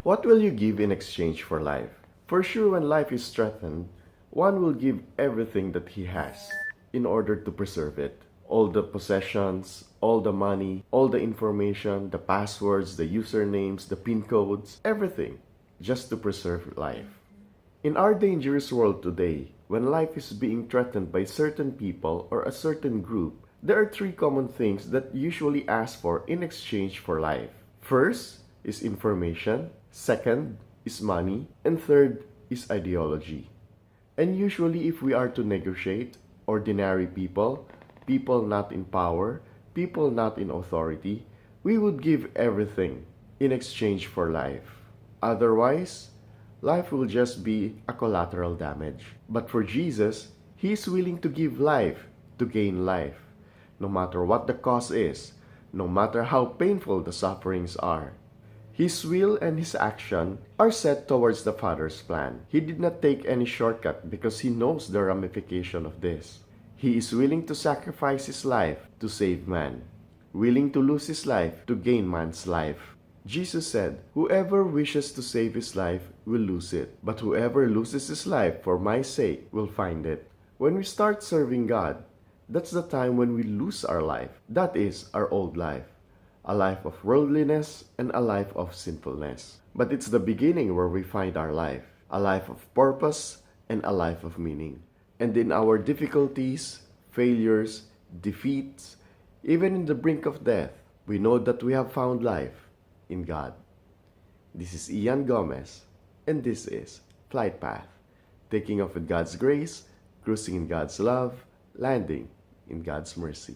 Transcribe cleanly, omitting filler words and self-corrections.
What will you give in exchange for life? For sure, when life is threatened, one will give everything that he has in order to preserve it. All the possessions, all the money, all the information, the passwords, the usernames, the PIN codes, everything, just to preserve life. In our dangerous world today, when life is being threatened by certain people or a certain group, there are three common things that usually ask for in exchange for life. First is information, second is money, and third is ideology. And usually if we are to negotiate, ordinary people, people not in power, people not in authority, we would give everything in exchange for life. Otherwise, life will just be a collateral damage. But for Jesus, He is willing to give life to gain life. No matter what the cost is, no matter how painful the sufferings are. His will and His action are set towards the Father's plan. He did not take any shortcut because He knows the ramification of this. He is willing to sacrifice His life to save man, willing to lose His life to gain man's life. Jesus said, "Whoever wishes to save his life will lose it, but whoever loses his life for my sake will find it." When we start serving God, that's the time when we lose our life. That is our old life. A life of worldliness and a life of sinfulness. But it's the beginning where we find our life. A life of purpose and a life of meaning. And in our difficulties, failures, defeats, even in the brink of death, we know that we have found life in God. This is Ian Gomez, and this is Flight Path. Taking off with God's grace, cruising in God's love, landing in God's mercy.